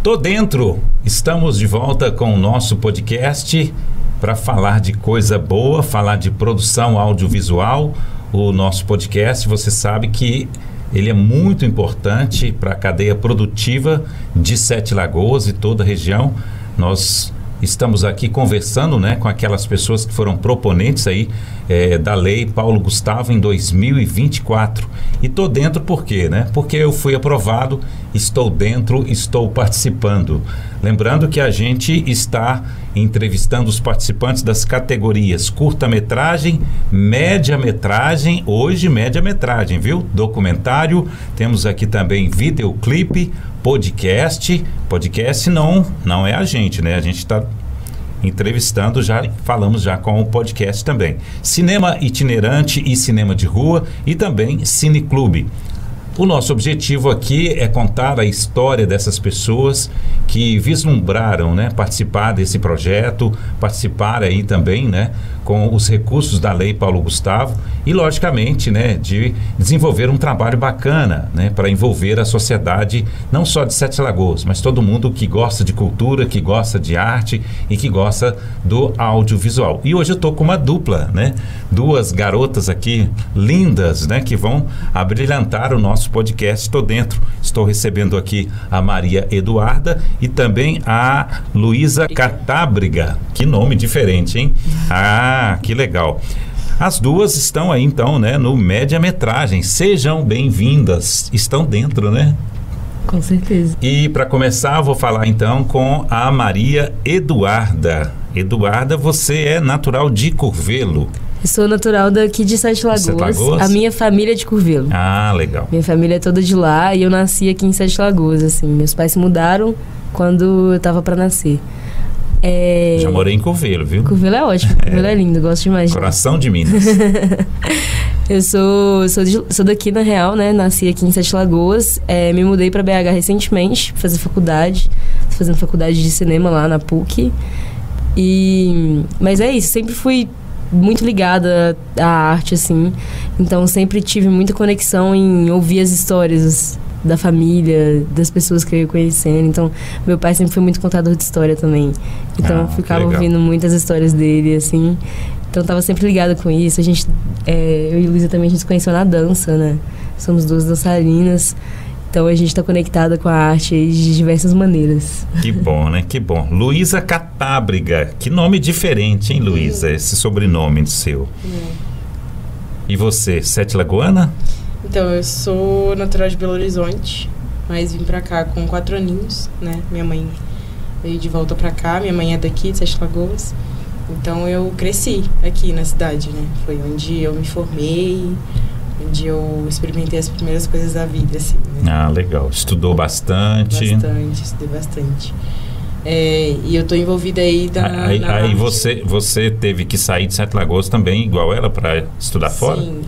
Tô dentro, estamos de volta com o nosso podcast para falar de coisa boa, falar de produção audiovisual. O nosso podcast, você sabe que ele é muito importante para a cadeia produtiva de Sete Lagoas e toda a região. Nós estamos aqui conversando, né, com aquelas pessoas que foram proponentes aí da lei Paulo Gustavo em 2024. E estou dentro por quê, né? Porque eu fui aprovado, estou dentro, estou participando. Lembrando que a gente está entrevistando os participantes das categorias curta-metragem, média-metragem, hoje média-metragem, viu? Documentário, temos aqui também videoclipe, podcast não é a gente, né? A gente está entrevistando, já falamos já com o podcast também. Cinema itinerante e cinema de rua e também cineclube. O nosso objetivo aqui é contar a história dessas pessoas que vislumbraram, né, participar desse projeto, participar aí também, né, com os recursos da Lei Paulo Gustavo e, logicamente, né, de desenvolver um trabalho bacana, né, para envolver a sociedade, não só de Sete Lagoas, mas todo mundo que gosta de cultura, que gosta de arte e que gosta do audiovisual. E hoje eu estou com uma dupla, né, duas garotas aqui lindas, né, que vão abrilhantar o nosso podcast. Estou dentro, estou recebendo aqui a Maria Eduarda e também a Luísa Catábriga. Que nome diferente, hein? Ah, que legal. As duas estão aí então, né, no média-metragem. Sejam bem-vindas. Estão dentro, né? Com certeza. E para começar, vou falar então com a Maria Eduarda. Eduarda, você é natural de Curvelo. Eu sou natural daqui de Sete Lagoas. A minha família é de Curvelo. Ah, legal. Minha família é toda de lá e eu nasci aqui em Sete Lagoas, assim. Meus pais se mudaram quando eu tava para nascer. Já morei em Curvelo, viu? Curvelo é ótimo, Curvelo é lindo, gosto demais. Coração de Minas. Eu sou daqui, na real, né? Nasci aqui em Sete Lagoas. Me mudei para BH recentemente, pra fazer faculdade. Tô fazendo faculdade de cinema lá na PUC. Mas é isso, sempre fui muito ligada à arte, assim. Então sempre tive muita conexão em ouvir as histórias da família, das pessoas que eu ia conhecendo. Então, meu pai sempre foi muito contador de história também. Então, eu ficava ouvindo muitas histórias dele, assim. Então, eu tava sempre ligada com isso. A gente, eu e Luísa também, a gente se conheceu na dança, né? Somos duas dançarinas. Então, a gente tá conectada com a arte de diversas maneiras. Que bom, né? Que bom. Luísa Catábriga. Que nome diferente, hein, Luísa? Esse sobrenome seu. E você, Sete Lagoana? Então, eu sou natural de Belo Horizonte, mas vim pra cá com 4 aninhos, né? Minha mãe veio de volta pra cá, minha mãe é daqui, de Sete Lagoas. Então, eu cresci aqui na cidade, né? Foi onde eu me formei, onde eu experimentei as primeiras coisas da vida, assim, né? Ah, legal. Estudou bastante? Bastante, estudei bastante. E eu tô envolvida aí na Aí você teve que sair de Sete Lagoas também, igual ela, para estudar fora? Sim,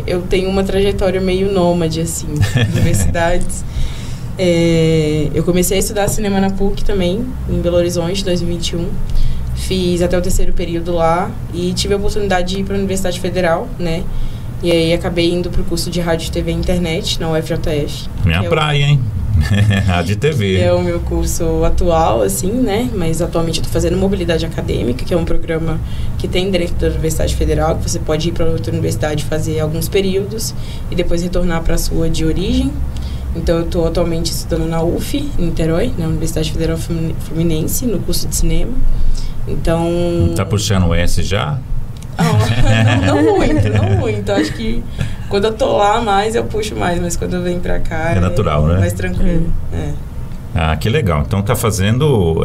eu tenho uma trajetória meio nômade, assim, de universidades. Eu comecei a estudar cinema na PUC também, em Belo Horizonte, em 2021. Fiz até o 3º período lá e tive a oportunidade de ir para a Universidade Federal, né? E aí acabei indo para o curso de Rádio, TV e Internet, na UFJF. Minha praia, hein? Rádio e TV. É o meu curso atual, assim, né? Mas atualmente eu tô fazendo Mobilidade Acadêmica, que é um programa que tem dentro da Universidade Federal, que você pode ir para outra universidade fazer alguns períodos e depois retornar para a sua de origem. Então eu tô atualmente estudando na UF, em Niterói, na Universidade Federal Fluminense, no curso de cinema. Então... Tá puxando o S já? Não muito. Acho que quando eu tô lá mais, eu puxo mais. Mas quando eu venho pra cá... É natural, né? Mais tranquilo. Ah, que legal. Então tá fazendo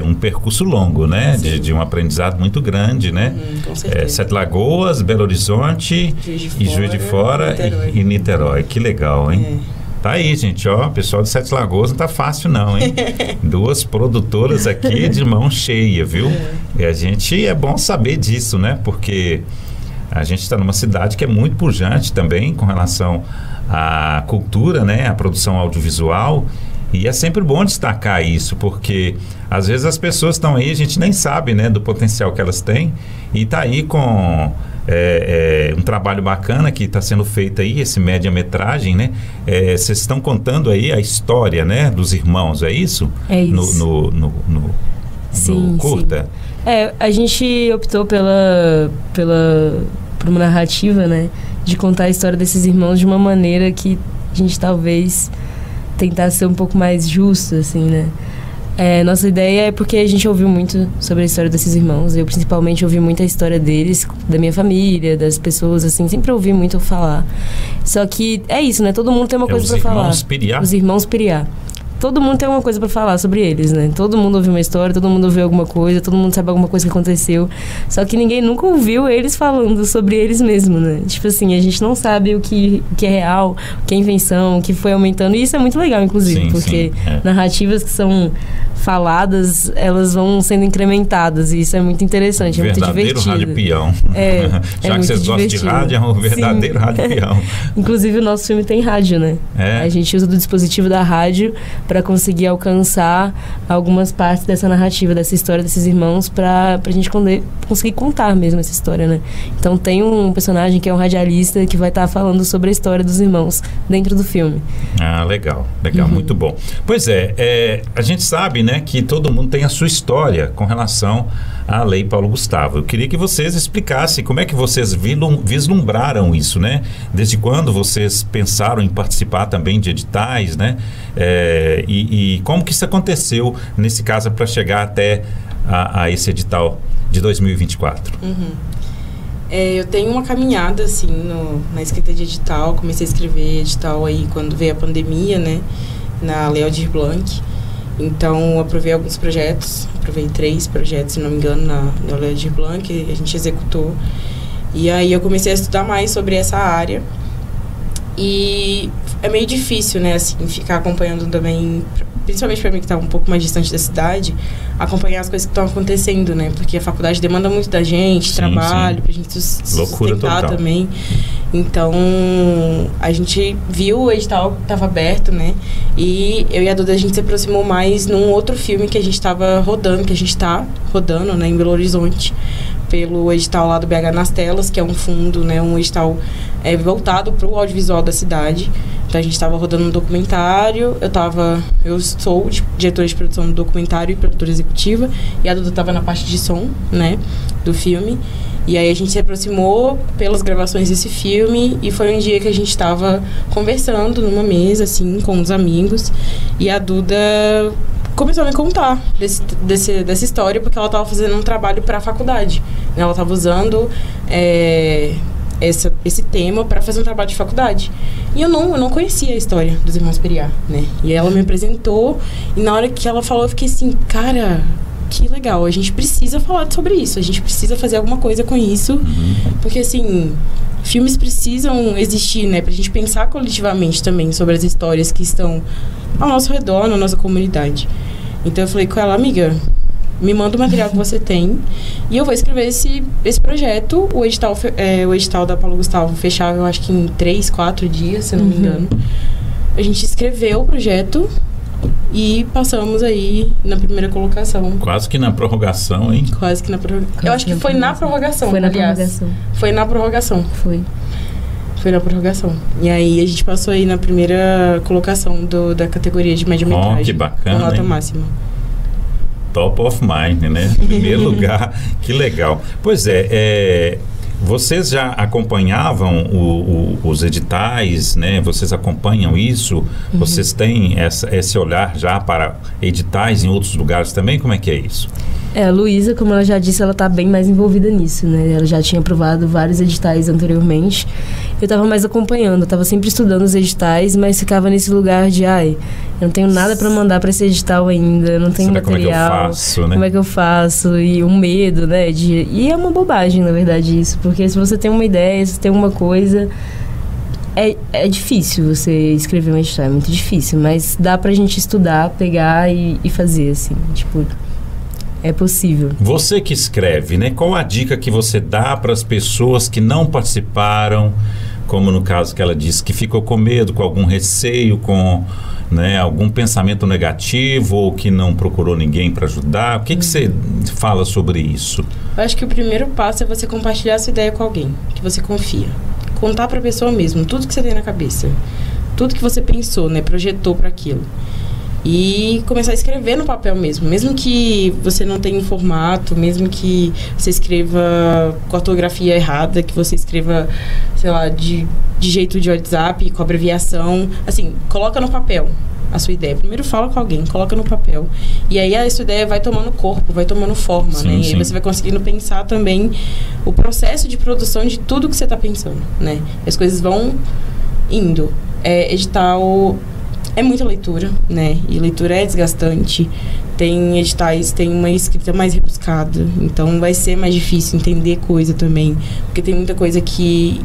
um percurso longo, né? De um aprendizado muito grande, né? Com certeza. Sete Lagoas, Belo Horizonte, Juiz de Fora e Niterói. Que legal, hein? Tá aí, gente, ó, pessoal de Sete Lagoas não tá fácil não, hein? Duas produtoras aqui de mão cheia, viu? E a gente, é bom saber disso, né? Porque a gente está numa cidade que é muito pujante também com relação à cultura, né? A produção audiovisual. E é sempre bom destacar isso, porque às vezes as pessoas estão aí, a gente nem sabe, né, do potencial que elas têm, e tá aí com um trabalho bacana que está sendo feito aí, esse média-metragem, né? Vocês estão contando aí a história, né, dos irmãos, é isso? É isso. No curta? Sim. A gente optou por uma narrativa, né, de contar a história desses irmãos de uma maneira que a gente talvez tentasse ser um pouco mais justo, assim, né? Nossa ideia é porque a gente ouviu muito sobre a história desses irmãos. Eu, principalmente, ouvi muito a história deles, da minha família, das pessoas, assim. Sempre ouvi muito falar. Só que é isso, né? Todo mundo tem uma coisa pra falar. Os irmãos Piriá. Todo mundo tem alguma coisa pra falar sobre eles, né? Todo mundo ouviu uma história, todo mundo ouviu alguma coisa, todo mundo sabe alguma coisa que aconteceu. Só que ninguém nunca ouviu eles falando sobre eles mesmos, né? Tipo assim, a gente não sabe o que é real, o que é invenção, o que foi aumentando. E isso é muito legal, inclusive, porque narrativas que são faladas, elas vão sendo incrementadas. E isso é muito interessante, é muito divertido. Verdadeiro rádio peão. Já que vocês gostam de rádio, é um verdadeiro rádio peão. Inclusive, o nosso filme tem rádio, né? A gente usa do dispositivo da rádio para conseguir alcançar algumas partes dessa narrativa, dessa história desses irmãos, para a gente conseguir contar mesmo essa história, né? Então tem um personagem que é um radialista que vai estar falando sobre a história dos irmãos dentro do filme. Legal, muito bom. Pois a gente sabe, né, que todo mundo tem a sua história com relação à Lei Paulo Gustavo. Eu queria que vocês explicassem como é que vocês vislumbraram isso, né? Desde quando vocês pensaram em participar também de editais, né? E como que isso aconteceu, nesse caso, para chegar até a esse edital de 2024? Eu tenho uma caminhada, assim, na escrita de edital. Comecei a escrever edital aí quando veio a pandemia, né? Na Lei Aldir Blanc. Então, aprovei alguns projetos. Aprovei 3 projetos, se não me engano, na Lei Aldir Blanc. A gente executou. E aí, eu comecei a estudar mais sobre essa área. E é meio difícil, né, assim, ficar acompanhando também, principalmente para mim que está um pouco mais distante da cidade, acompanhar as coisas que estão acontecendo, né? Porque a faculdade demanda muito da gente, trabalho, pra gente sustentar também. Então, a gente viu o edital que estava aberto, né? E eu e a Duda, a gente se aproximou mais num outro filme que a gente estava rodando, que a gente está rodando, né, em Belo Horizonte, pelo edital lá do BH nas Telas, que é um fundo, né, um edital voltado para o audiovisual da cidade. Então a gente estava rodando um documentário, eu sou diretora de produção do documentário e produtora executiva, e a Duda estava na parte de som, né, do filme. E aí a gente se aproximou pelas gravações desse filme, e foi um dia que a gente estava conversando numa mesa, assim, com uns amigos, e a Duda começou a me contar dessa história, porque ela estava fazendo um trabalho para a faculdade. Ela estava usando esse tema para fazer um trabalho de faculdade. E eu não conhecia a história dos irmãos Piriá, né? E ela me apresentou, e na hora que ela falou, eu fiquei assim, cara, que legal, a gente precisa falar sobre isso, a gente precisa fazer alguma coisa com isso, porque assim, filmes precisam existir, né? Pra gente pensar coletivamente também sobre as histórias que estão ao nosso redor, na nossa comunidade. Então eu falei com ela, amiga, me manda o material que você tem e eu vou escrever esse projeto. O edital da Paulo Gustavo fechava, eu acho que em 3, 4 dias, se não me engano. A gente escreveu o projeto e passamos aí na primeira colocação. Quase que na prorrogação, hein? Quase que na prorrogação. Eu acho que foi na prorrogação, Foi na aliás. prorrogação. Foi na prorrogação. Foi na prorrogação. E aí a gente passou aí na primeira colocação da categoria de média-metragem. Que bacana, com nota hein? máxima. Top of mind, né? Primeiro lugar, que legal. Pois vocês já acompanhavam os editais, né? Vocês acompanham isso? Vocês têm esse olhar já para editais em outros lugares também? Como é que é isso? A Luísa, como ela já disse, ela está bem mais envolvida nisso, né? Ela já tinha aprovado vários editais anteriormente. Eu estava mais acompanhando, eu estava sempre estudando os editais, mas ficava nesse lugar de, eu não tenho nada para mandar para esse edital ainda, eu não tenho material. Como é que eu faço, né? Como é que eu faço? E um medo, né? E é uma bobagem, na verdade, isso. Porque se você tem uma ideia, se você tem uma coisa... É difícil você escrever um edital, é muito difícil. Mas dá pra gente estudar, pegar e fazer, assim, tipo... É possível. Você que escreve, né? Qual a dica que você dá para as pessoas que não participaram, como no caso que ela disse, que ficou com medo, com algum receio, com, né, algum pensamento negativo, ou que não procurou ninguém para ajudar? O que você fala sobre isso? Eu acho que o primeiro passo é você compartilhar essa ideia com alguém que você confia. Contar para a pessoa mesmo tudo que você tem na cabeça, tudo que você pensou, né, projetou para aquilo. E começar a escrever no papel mesmo que você não tenha um formato, mesmo que você escreva com a ortografia errada, que você escreva, sei lá, de jeito de WhatsApp, com abreviação. Assim, coloca no papel a sua ideia. Primeiro fala com alguém, coloca no papel. E aí a sua ideia vai tomando corpo, vai tomando forma, sim, né? Sim. E aí você vai conseguindo pensar também o processo de produção de tudo que você está pensando, né? As coisas vão indo. Edital... É muita leitura, né? E leitura é desgastante. Tem editais, tem uma escrita mais rebuscada. Então, vai ser mais difícil entender coisa também. Porque tem muita coisa que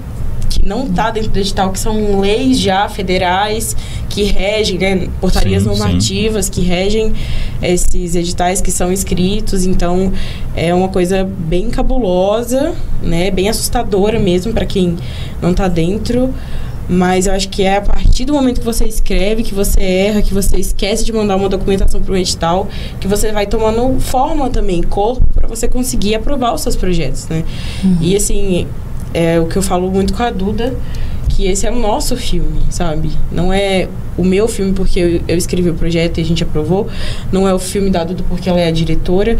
não está dentro do edital, que são leis já federais que regem, né? Portarias normativas que regem esses editais que são escritos. Então, é uma coisa bem cabulosa, né? Bem assustadora mesmo para quem não está dentro. Mas eu acho que é a partir do momento que você escreve, que você erra, que você esquece de mandar uma documentação para o edital, que você vai tomando forma também, corpo, para você conseguir aprovar os seus projetos, né? E assim, é o que eu falo muito com a Duda, que esse é o nosso filme, sabe? Não é o meu filme porque eu escrevi o projeto e a gente aprovou, não é o filme da Duda porque ela é a diretora,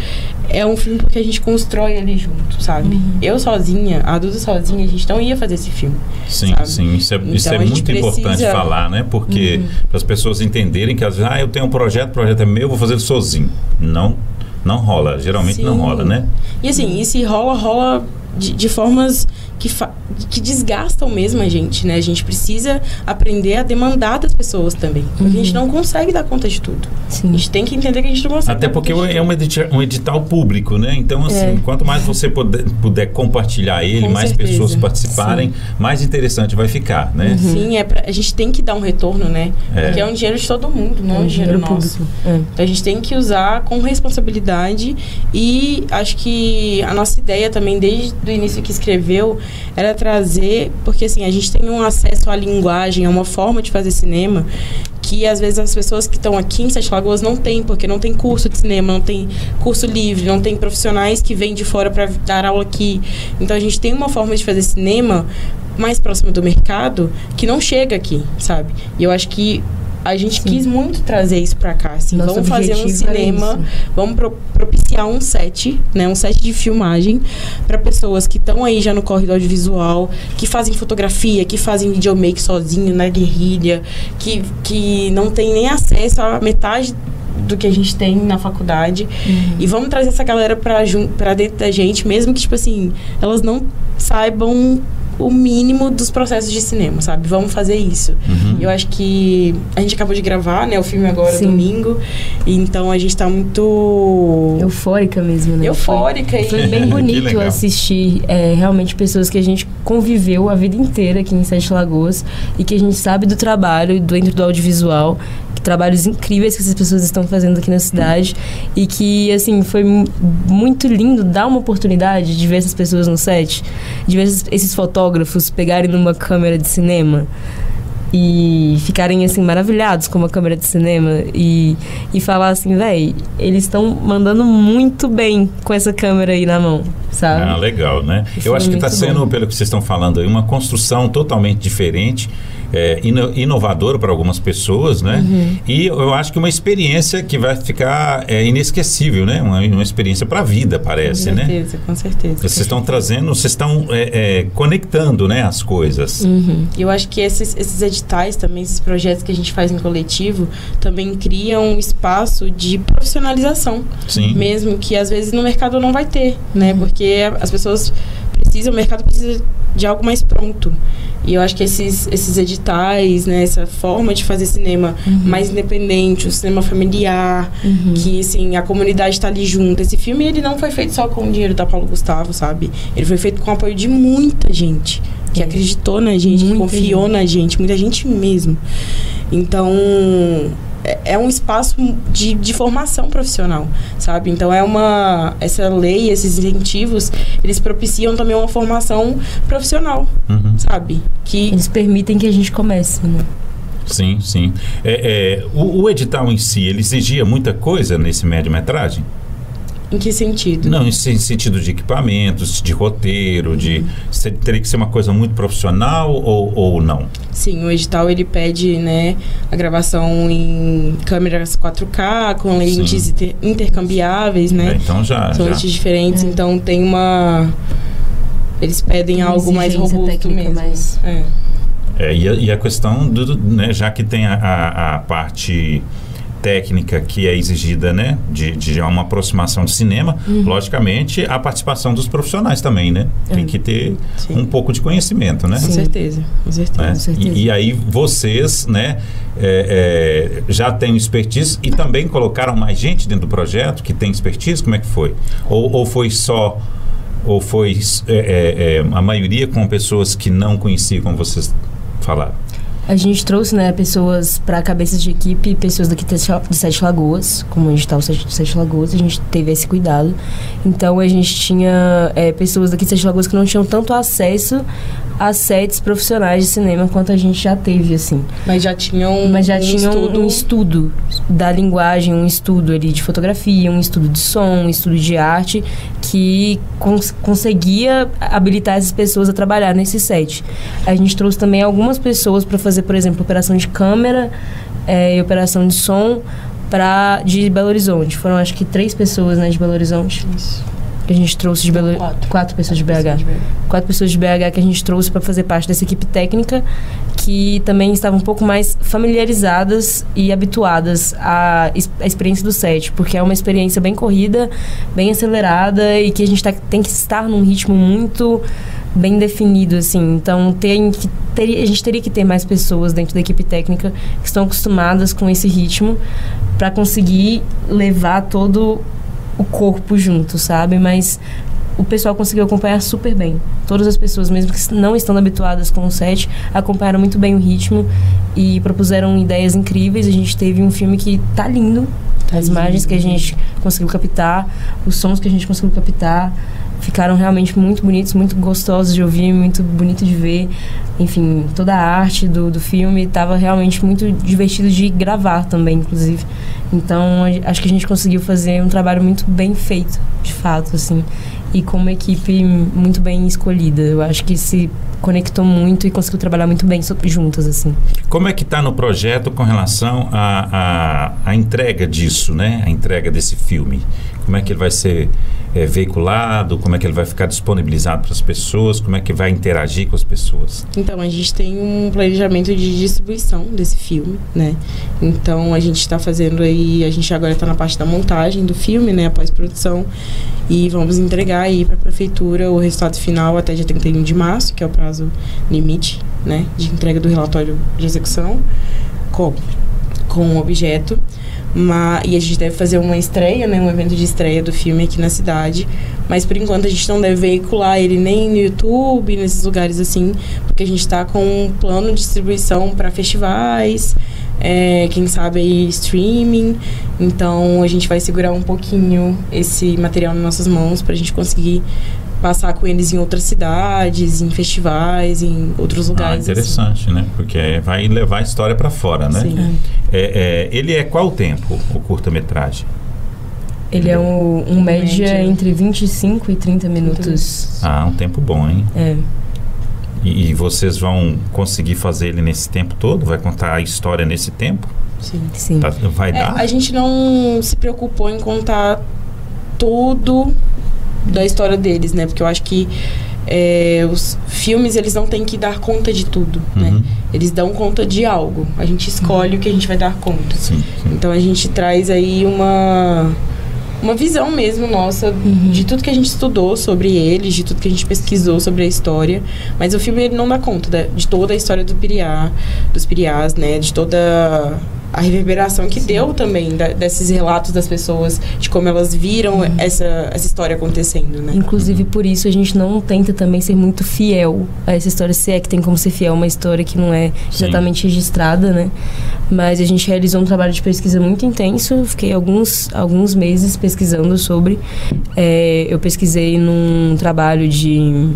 é um filme porque a gente constrói ali junto, sabe? Eu sozinha, a Duda sozinha, a gente não ia fazer esse filme. Sim, sabe? Sim, isso é muito importante falar, né? Porque para as pessoas entenderem que às vezes, eu tenho um projeto, o projeto é meu, vou fazer ele sozinho. Não rola, geralmente não rola, né? E assim, e se rola de formas que desgastam mesmo a gente, né? A gente precisa aprender a demandar das pessoas também. Porque a gente não consegue dar conta de tudo. Sim. A gente tem que entender que a gente não consegue. Até porque é um edital público, né? Então, assim, quanto mais você puder compartilhar ele, com mais certeza. Pessoas participarem, mais interessante vai ficar, né? Sim, a gente tem que dar um retorno, né? Porque é um dinheiro de todo mundo, não é um dinheiro nosso. Então, a gente tem que usar com responsabilidade e acho que a nossa ideia também, desde o início que escreveu, era trazer, porque assim, a gente tem um acesso à linguagem, a uma forma de fazer cinema que às vezes as pessoas que estão aqui em Sete Lagoas não têm, porque não tem curso de cinema, não tem curso livre, não tem profissionais que vêm de fora para dar aula aqui. Então a gente tem uma forma de fazer cinema mais próxima do mercado que não chega aqui, sabe? E eu acho que a gente quis muito trazer isso pra cá, assim, vamos fazer um cinema, vamos propiciar um set, né, um set de filmagem para pessoas que estão aí já no corredor audiovisual, que fazem fotografia, que fazem videomake sozinho, na guerrilha, que não tem nem acesso a metade do que a gente tem na faculdade. E vamos trazer essa galera pra dentro da gente, mesmo que, tipo assim, elas não saibam o mínimo dos processos de cinema, sabe? Vamos fazer isso. Eu acho que a gente acabou de gravar, né? O filme agora, domingo. Então, a gente tá muito... eufórica mesmo, né? Eufórica. Foi bem bonito assistir realmente pessoas que a gente conviveu a vida inteira aqui em Sete Lagoas e que a gente sabe do trabalho dentro do audiovisual, trabalhos incríveis que essas pessoas estão fazendo aqui na cidade e que, assim, foi muito lindo dar uma oportunidade de ver essas pessoas no set, de ver esses fotógrafos pegarem numa câmera de cinema e ficarem, assim, maravilhados com uma câmera de cinema e falar assim, véi, eles estão mandando muito bem com essa câmera aí na mão, sabe? Legal, né? Eu acho que está sendo, pelo que vocês estão falando aí, uma construção totalmente diferente, inovadora para algumas pessoas, né? E eu acho que uma experiência que vai ficar inesquecível, né? Uma experiência para a vida, parece, né? Com certeza. Vocês estão trazendo, vocês estão conectando, né, as coisas. Eu acho que esses editais também, esses projetos que a gente faz em coletivo, também criam um espaço de profissionalização. Sim. Mesmo que às vezes no mercado não vai ter, né? Porque as pessoas precisam, o mercado precisa de algo mais pronto. E eu acho que esses editais, né, essa forma de fazer cinema mais independente, o cinema familiar, que, assim, a comunidade está ali junto. Esse filme, ele não foi feito só com o dinheiro da Paulo Gustavo, sabe? Ele foi feito com o apoio de muita gente, que acreditou na gente, que confiou na gente, muita gente mesmo. Então, é um espaço de formação profissional, sabe? Então essa lei, esses incentivos, eles propiciam também uma formação profissional, sabe? Que eles permitem que a gente comece, né? Sim, sim. O edital em si, ele exigia muita coisa nesse média-metragem? Em que sentido? Não, em sentido de equipamentos, de roteiro, teria que ser uma coisa muito profissional ou não? Sim, o edital ele pede, né, a gravação em câmeras 4K, com lentes intercambiáveis, né? Então São lentes diferentes, então tem eles pedem algo mais robusto mesmo. E a questão né, já que tem a parte técnica que é exigida, né, de uma aproximação de cinema, logicamente a participação dos profissionais também, né? Tem que ter um pouco de conhecimento, né? Com certeza, com certeza. Né? Com certeza. E aí vocês, né, já têm expertise e também colocaram mais gente dentro do projeto que tem expertise? Como é que foi? Ou foi a maioria com pessoas que não conheciam, como vocês falaram? A gente trouxe, né, pessoas para cabeças de equipe, pessoas daqui de Sete Lagoas, como a gente está o Sete Lagoas, a gente teve esse cuidado. Então a gente tinha pessoas daqui de Sete Lagoas que não tinham tanto acesso a sets profissionais de cinema quanto a gente já teve, assim. Mas já tinham um estudo da linguagem, um estudo ali de fotografia, um estudo de som, um estudo de arte, que conseguia habilitar essas pessoas a trabalhar nesse set. A gente trouxe também algumas pessoas para fazer, por exemplo, operação de câmera e operação de som de Belo Horizonte. Foram, acho que 3 pessoas, né, de Belo Horizonte. Isso. Que a gente trouxe de Belo Horizonte. 4 pessoas de BH. 4 pessoas de BH que a gente trouxe para fazer parte dessa equipe técnica, que também estavam um pouco mais familiarizadas e habituadas à experiência do set, porque é uma experiência bem corrida, bem acelerada e que a gente tem que estar num ritmo muito bem definido, assim. Então a gente teria que ter mais pessoas dentro da equipe técnica que estão acostumadas com esse ritmo para conseguir levar todo o corpo junto, sabe? Mas o pessoal conseguiu acompanhar super bem. Todas as pessoas, mesmo que não estão habituadas com o set, acompanharam muito bem o ritmo e propuseram ideias incríveis. A gente teve um filme que tá lindo. As imagens que a gente conseguiu captar, os sons que a gente conseguiu captar, ficaram realmente muito bonitos, muito gostosos de ouvir, muito bonito de ver. Enfim, toda a arte do filme estava realmente muito divertido de gravar também, inclusive. Então, acho que a gente conseguiu fazer um trabalho muito bem feito, de fato, assim. E com uma equipe muito bem escolhida. Eu acho que se conectou muito e conseguiu trabalhar muito bem juntas, assim. Como é que está no projeto com relação à entrega disso, né? A entrega desse filme? Como é que ele vai ser veiculado? Como é que ele vai ficar disponibilizado para as pessoas? Como é que vai interagir com as pessoas? Então, a gente tem um planejamento de distribuição desse filme, né? Então, a gente está fazendo aí... A gente agora está na parte da montagem do filme, né? A pós-produção. E vamos entregar aí para a prefeitura o resultado final até dia 31 de março, que é o prazo limite, né? De entrega do relatório de execução com o objeto. E a gente deve fazer uma estreia, né, um evento de estreia do filme aqui na cidade, mas por enquanto a gente não deve veicular ele nem no YouTube, nesses lugares assim, porque a gente está com um plano de distribuição para festivais, quem sabe aí streaming. Então a gente vai segurar um pouquinho esse material nas nossas mãos para a gente conseguir passar com eles em outras cidades, em festivais, em outros lugares. Interessante, assim, né? Porque vai levar a história para fora, né? Sim. Ele é qual tempo, o curta-metragem? Ele é um média entre 25 e 30 minutos. Um tempo bom, hein? E vocês vão conseguir fazer ele nesse tempo todo? Vai contar a história nesse tempo? Sim. Vai dar? A gente não se preocupou em contar tudo da história deles, né? Porque eu acho que os filmes, eles não têm que dar conta de tudo, né? Eles dão conta de algo. A gente escolhe o que a gente vai dar conta. Sim. Então, a gente traz aí uma visão mesmo nossa de tudo que a gente estudou sobre eles, de tudo que a gente pesquisou sobre a história. Mas o filme, ele não dá conta de toda a história dos Piriás, né? De toda a reverberação que deu também desses relatos das pessoas, de como elas viram essa história acontecendo, né? Inclusive, por isso, a gente não tenta também ser muito fiel a essa história, se é que tem como ser fiel a uma história que não é exatamente registrada, né? Mas a gente realizou um trabalho de pesquisa muito intenso, fiquei alguns meses pesquisando sobre. Eu pesquisei num trabalho de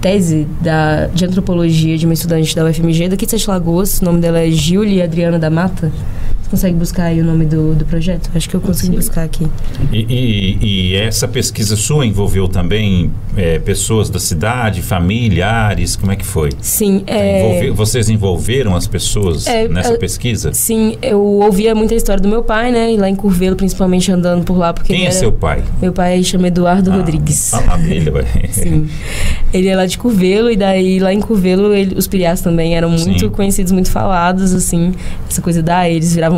tese de antropologia de uma estudante da UFMG daqui de Sete Lagoas. O nome dela é Giulia Adriana da Mata. Você consegue buscar aí o nome do projeto? Acho que eu consigo buscar aqui. E essa pesquisa sua envolveu também pessoas da cidade, familiares? Como é que foi? Sim. Vocês envolveram as pessoas nessa pesquisa? Sim, eu ouvia muita história do meu pai, né? E lá em Curvelo, principalmente, andando por lá. Porque Quem é seu pai? Meu pai chama Eduardo Rodrigues. Fala dele, ué. Sim. Ele é lá de Curvelo, e daí lá em Curvelo os piriás também eram muito conhecidos, muito falados, assim. Essa coisa eles viravam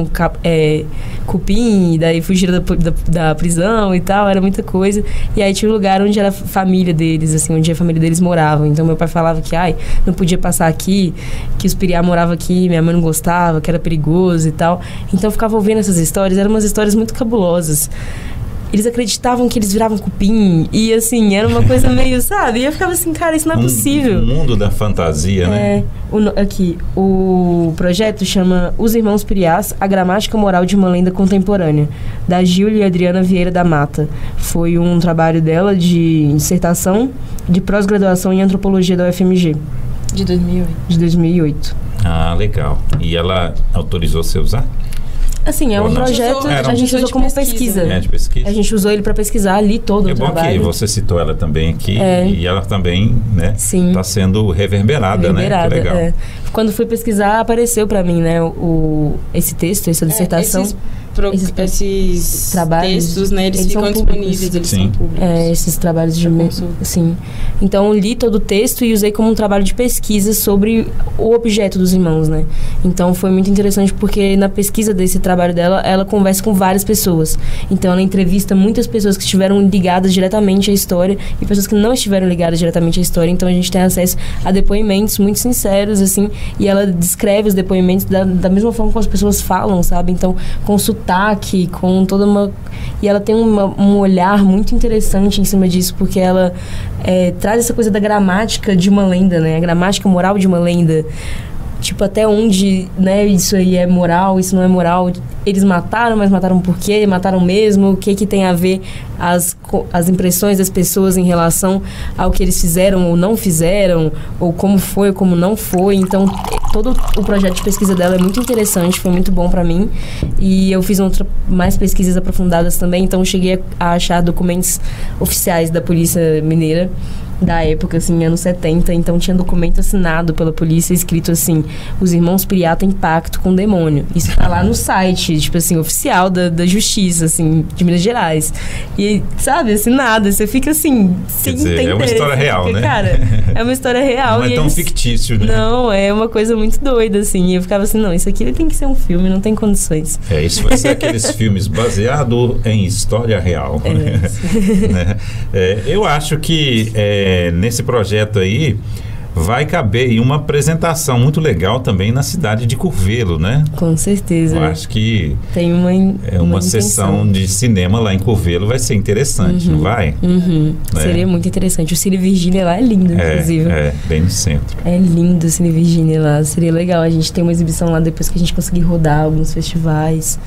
cupim, e daí fugiram da prisão e tal, era muita coisa. E aí tinha um lugar onde era a família deles, assim, onde a família deles morava. Então meu pai falava que, não podia passar aqui, que os piriá moravam aqui, minha mãe não gostava, que era perigoso e tal. Então eu ficava ouvindo essas histórias, eram umas histórias muito cabulosas. Eles acreditavam que eles viravam cupim. E assim, era uma coisa meio, sabe? E eu ficava assim, cara, isso não é possível. O mundo da fantasia, né? Aqui, o projeto chama Os Irmãos Piriás, a gramática moral de uma lenda contemporânea, da Giulia Adriana Vieira da Mata. Foi um trabalho dela de dissertação de pós-graduação em antropologia da UFMG. De 2008. De 2008. Ah, legal. E ela autorizou você usar? Assim, é um projeto, a gente usou como pesquisa. De pesquisa. A gente usou ele para pesquisar ali todo o trabalho. É bom que você citou ela também aqui, e ela também, né, está sendo reverberada, né? Que legal. Quando fui pesquisar, apareceu para mim, né, esse texto, essa dissertação. Esses trabalhos, textos, né, eles ficam disponíveis, eles são públicos. Esses trabalhos de sim. Então, li todo o texto e usei como um trabalho de pesquisa sobre o objeto dos irmãos, né? Então, foi muito interessante porque na pesquisa desse trabalho dela, ela conversa com várias pessoas. Então, ela entrevista muitas pessoas que estiveram ligadas diretamente à história e pessoas que não estiveram ligadas diretamente à história. Então, a gente tem acesso a depoimentos muito sinceros, assim, e ela descreve os depoimentos da mesma forma como as pessoas falam, sabe? Então, com sotaque, com toda uma... E ela tem um olhar muito interessante em cima disso, porque ela traz essa coisa da gramática de uma lenda, né? A gramática moral de uma lenda. Tipo, até onde, né, isso aí é moral, isso não é moral. Eles mataram, mas mataram por quê? Mataram mesmo? O que tem a ver as impressões das pessoas em relação ao que eles fizeram ou não fizeram, ou como foi ou como não foi. Então, todo o projeto de pesquisa dela é muito interessante, foi muito bom pra mim. E eu fiz mais pesquisas aprofundadas também, então eu cheguei a achar documentos oficiais da Polícia Mineira da época, assim, anos 70, então tinha documento assinado pela polícia escrito assim: os irmãos Piriá têm pacto com o demônio. Isso tá lá no site, tipo assim, oficial da justiça, assim, de Minas Gerais. E, sabe, assinado, você fica assim, sem entender. É uma história real, né? Cara, é uma história real. Não é tão fictício, né? Não, é uma coisa muito doida, assim. E eu ficava assim, não, isso aqui tem que ser um filme, não tem condições. Isso vai ser aqueles filmes baseados em história real. Né? Eu acho que nesse projeto aí vai caber uma apresentação muito legal também na cidade de Curvelo, né? Com certeza. Eu acho que tem uma sessão de cinema lá em Curvelo vai ser interessante, não vai? Seria muito interessante. O Cine Virgínia lá é lindo, inclusive. Bem no centro. É lindo o Cine Virgínia lá. Seria legal a gente ter uma exibição lá depois que a gente conseguir rodar alguns festivais.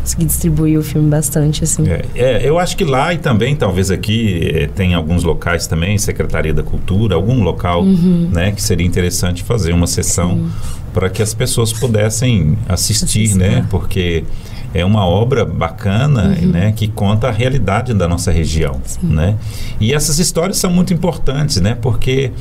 Conseguir distribuir o filme bastante, assim. Eu acho que lá e também, talvez aqui, tem alguns locais também, Secretaria da Cultura, algum local, né, que seria interessante fazer uma sessão para que as pessoas pudessem assistir, né? Porque é uma obra bacana, né, que conta a realidade da nossa região, né? E essas histórias são muito importantes, né? Porque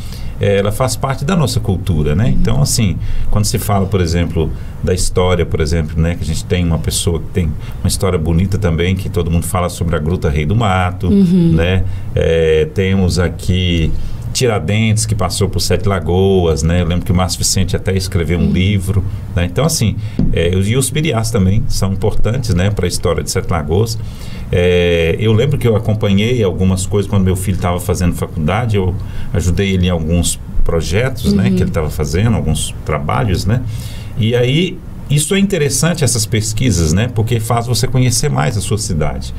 ela faz parte da nossa cultura, né? Então, assim, quando se fala, por exemplo, da história, por exemplo, né, que a gente tem uma pessoa que tem uma história bonita também, que todo mundo fala sobre a Gruta Rei do Mato, né? Temos aqui Tiradentes, que passou por Sete Lagoas, né? Eu lembro que o Márcio Vicente até escreveu um livro, né? Então, assim, e os piriás também são importantes, né, para a história de Sete Lagoas. Eu lembro que eu acompanhei algumas coisas quando meu filho estava fazendo faculdade, eu ajudei ele em alguns projetos, né, que ele estava fazendo, alguns trabalhos, né? E aí isso é interessante, essas pesquisas, né? Porque faz você conhecer mais a sua cidade,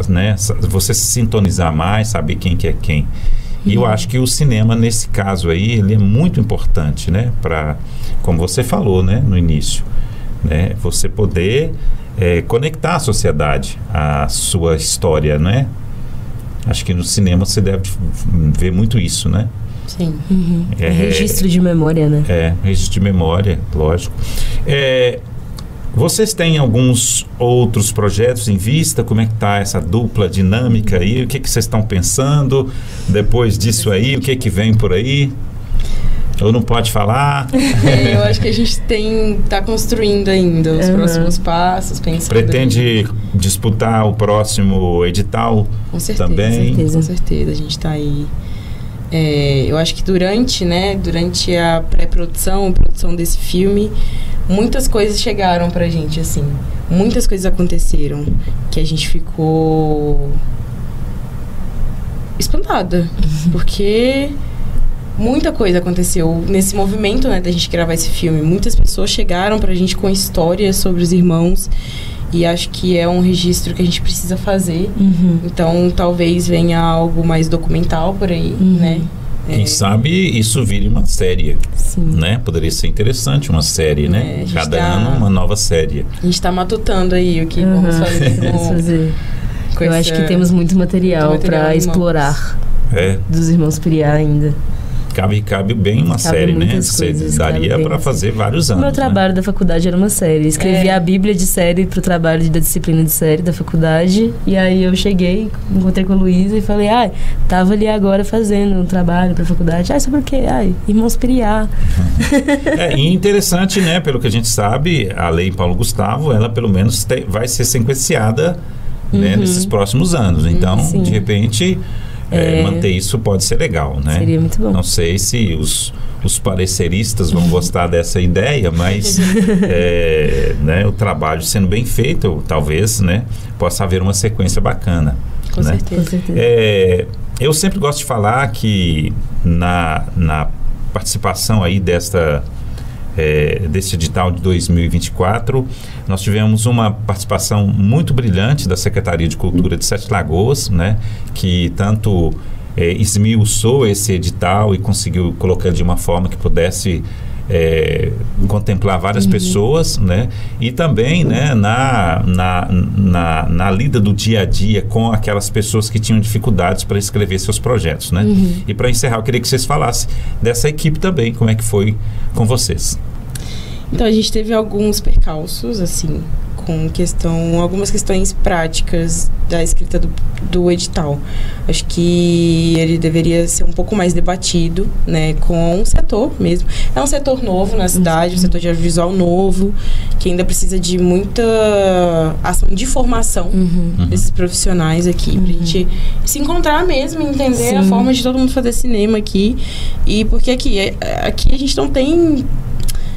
né? Você se sintonizar mais, saber quem que é quem. E eu acho que o cinema, nesse caso aí, ele é muito importante, né? Para, como você falou, né? No início, né? Você poder conectar a sociedade à sua história, né? Acho que no cinema você deve ver muito isso, né? Sim. Registro de memória, né? Registro de memória, lógico. Vocês têm alguns outros projetos em vista? Como é que está essa dupla dinâmica aí? O que vocês estão pensando depois disso aí? O que vem por aí? Ou não pode falar? Eu acho que a gente está construindo ainda os próximos passos, pensando. Pretende disputar o próximo edital? Com certeza, também? Com certeza, a gente está aí. Eu acho que durante a pré-produção, produção desse filme, muitas coisas chegaram pra gente, assim. Muitas coisas aconteceram que a gente ficou espantada. Porque muita coisa aconteceu nesse movimento, né, da gente gravar esse filme. Muitas pessoas chegaram pra gente com histórias sobre os irmãos. E acho que é um registro que a gente precisa fazer. Então, talvez venha algo mais documental por aí, né? Quem sabe isso vire uma série, né? Poderia ser interessante uma série, né? Cada ano uma nova série. A gente está matutando aí o que vamos fazer. Eu acho que temos muito material para explorar dos irmãos Piriá ainda. Cabe bem uma série, né? Você daria para fazer vários anos. O meu trabalho da faculdade era uma série. Escrevi a bíblia de série pro trabalho da disciplina de série da faculdade. E aí eu cheguei, encontrei com a Luísa e falei, tava ali agora fazendo um trabalho pra faculdade. Sobre o quê? Irmãos Piriá. E interessante, né? Pelo que a gente sabe, a Lei Paulo Gustavo, ela pelo menos vai ser sequenciada, né, nesses próximos anos. Então, de repente... manter isso pode ser legal, né? Seria muito bom. Não sei se os pareceristas vão gostar dessa ideia, mas né, o trabalho sendo bem feito, talvez, né, possa haver uma sequência bacana. Com certeza. Com certeza. Eu sempre gosto de falar que na participação aí desse edital de 2024, nós tivemos uma participação muito brilhante da Secretaria de Cultura de Sete Lagoas, né, que tanto esmiuçou esse edital e conseguiu colocar de uma forma que pudesse contemplar várias pessoas, né, e também, né, na lida do dia a dia com aquelas pessoas que tinham dificuldades para escrever seus projetos, né. E para encerrar, eu queria que vocês falassem dessa equipe também, como é que foi com vocês. Então, a gente teve alguns percalços, assim, com algumas questões práticas da escrita do edital. Acho que ele deveria ser um pouco mais debatido, né, com o setor mesmo. É um setor novo na cidade, um setor de audiovisual novo, que ainda precisa de muita ação de formação desses profissionais aqui, pra gente se encontrar mesmo, entender a forma de todo mundo fazer cinema aqui. E porque aqui a gente não tem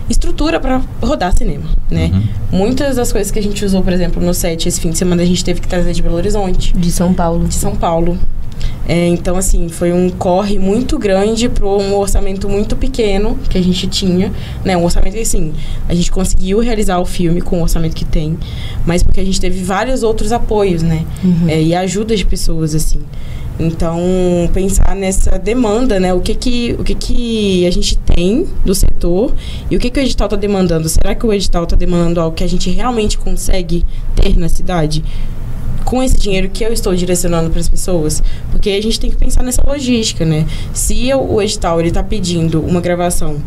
estrutura para rodar cinema, né? Muitas das coisas que a gente usou, por exemplo, no set esse fim de semana, a gente teve que trazer de Belo Horizonte. De São Paulo. Então, assim, foi um corre muito grande para um orçamento muito pequeno que a gente tinha, né? Um orçamento que, assim, a gente conseguiu realizar o filme com o orçamento que tem, mas porque a gente teve vários outros apoios, né? E ajuda de pessoas, assim. Então, pensar nessa demanda, né? O que a gente tem do setor e o que o edital está demandando. Será que o edital está demandando algo que a gente realmente consegue ter na cidade? Com esse dinheiro que eu estou direcionando para as pessoas? Porque a gente tem que pensar nessa logística, né? Se o edital está pedindo uma gravação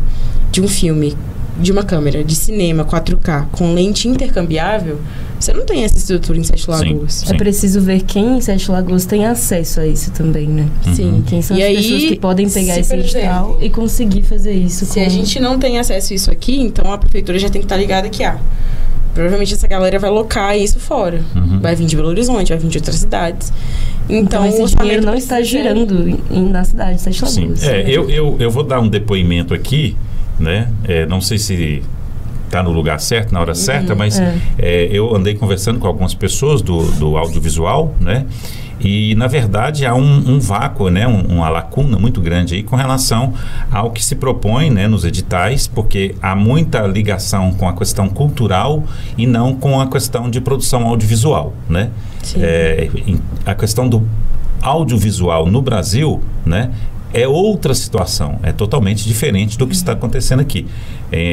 de um filme, de uma câmera de cinema 4K com lente intercambiável, você não tem essa estrutura em Sete Lagoas. Sim. É preciso ver quem em Sete Lagoas tem acesso a isso também, né? Sim. Quem são as pessoas que podem pegar esse edital e conseguir fazer isso. Se a gente não tem acesso a isso aqui, então a prefeitura já tem que estar ligada que provavelmente essa galera vai locar isso fora. Vai vir de Belo Horizonte, vai vir de outras cidades. Então esse dinheiro não está girando na cidade de Sete Lagoas. Eu vou dar um depoimento aqui, né? Não sei se está no lugar certo, na hora certa, mas eu andei conversando com algumas pessoas do audiovisual, né? E, na verdade, há um vácuo, né, uma lacuna muito grande aí com relação ao que se propõe, né, nos editais, porque há muita ligação com a questão cultural e não com a questão de produção audiovisual, né? A questão do audiovisual no Brasil, né, é outra situação, é totalmente diferente do que está acontecendo aqui.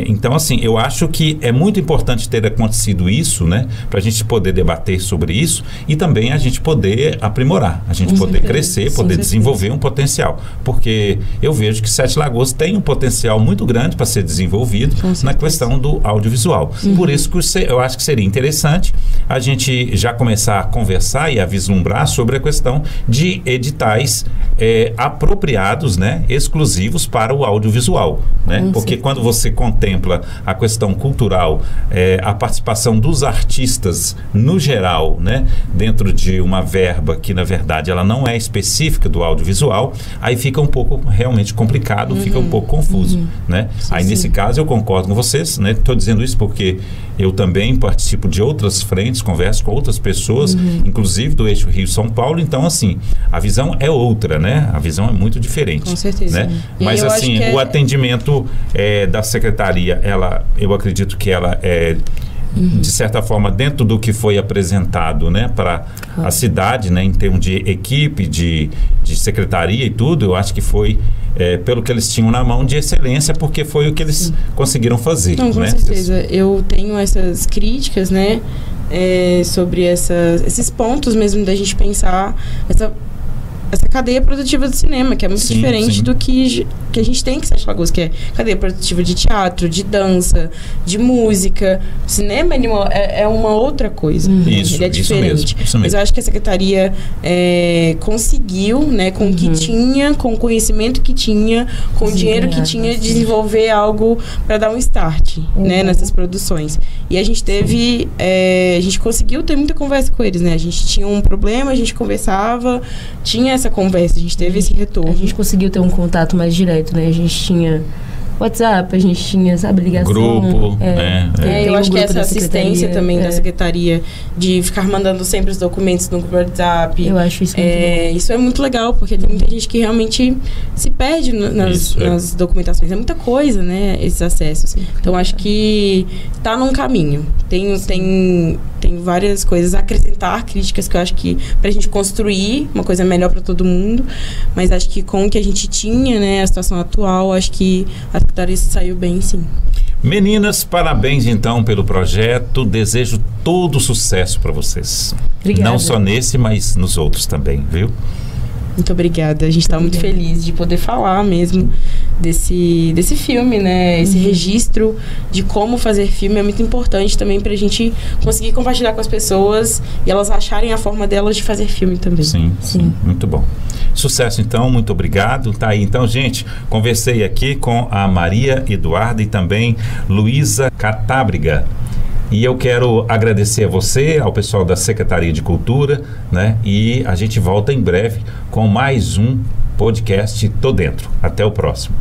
Então, assim, eu acho que é muito importante ter acontecido isso, né, para a gente poder debater sobre isso e também a gente poder aprimorar, a gente poder crescer, poder desenvolver um potencial. Porque eu vejo que Sete Lagoas tem um potencial muito grande para ser desenvolvido na questão do audiovisual. Por isso que eu acho que seria interessante a gente já começar a conversar e a vislumbrar sobre a questão de editais apropriados, né, exclusivos para o audiovisual, né? Porque quando você contempla a questão cultural, a participação dos artistas no geral, né, dentro de uma verba que na verdade ela não é específica do audiovisual, aí fica um pouco realmente complicado, fica um pouco confuso, né? Aí nesse caso eu concordo com vocês, né? Estou dizendo isso porque eu também participo de outras frentes, converso com outras pessoas, inclusive do eixo Rio-São Paulo, então assim, a visão é outra, né? A visão é muito diferente. Com certeza. Né? Mas assim, o atendimento da secretaria, eu acredito que ela é, de certa forma, dentro do que foi apresentado, né, para a cidade, né, em termos de equipe, de secretaria e tudo, eu acho que foi, pelo que eles tinham na mão, de excelência, porque foi o que eles conseguiram fazer. Não, com certeza. Eu tenho essas críticas, né, sobre esses pontos mesmo da gente pensar essa cadeia produtiva do cinema, que é muito diferente do que a gente tem em Sete Lagoas, que é cadeia produtiva de teatro, de dança, de música. O cinema é uma outra coisa. Ele é diferente. Isso mesmo. Mas eu acho que a secretaria conseguiu, né, com o que tinha, com o conhecimento que tinha, com o dinheiro que tinha, desenvolver algo para dar um start, né, nessas produções. E a gente teve, a gente conseguiu ter muita conversa com eles, né? A gente tinha um problema, a gente conversava, tinha essa conversa, a gente teve esse retorno. A gente conseguiu ter um contato mais direto, né? A gente tinha WhatsApp, a gente tinha, sabe, ligação. Grupo, eu acho que essa assistência também da secretaria de ficar mandando sempre os documentos no grupo WhatsApp. Eu acho isso muito bom. Isso é muito legal, porque tem muita gente que realmente se perde nas documentações. É muita coisa, né, esses acessos. Então, acho que tá num caminho. Tem várias coisas a acrescentar, críticas que eu acho que pra gente construir uma coisa melhor para todo mundo, mas acho que com o que a gente tinha, né, a situação atual, acho que a secretaria saiu bem, sim. Meninas, parabéns então pelo projeto, desejo todo sucesso para vocês. Obrigada. Não só nesse, mas nos outros também, viu? Muito obrigada, a gente está muito feliz de poder falar mesmo desse filme, né? Esse registro de como fazer filme é muito importante também pra gente conseguir compartilhar com as pessoas e elas acharem a forma delas de fazer filme também. Sim, muito bom. Sucesso então, muito obrigado. Tá aí então, gente, conversei aqui com a Maria Eduarda e também Luísa Catábriga. E eu quero agradecer a você, ao pessoal da Secretaria de Cultura, né? E a gente volta em breve com mais um podcast Tô Dentro. Até o próximo.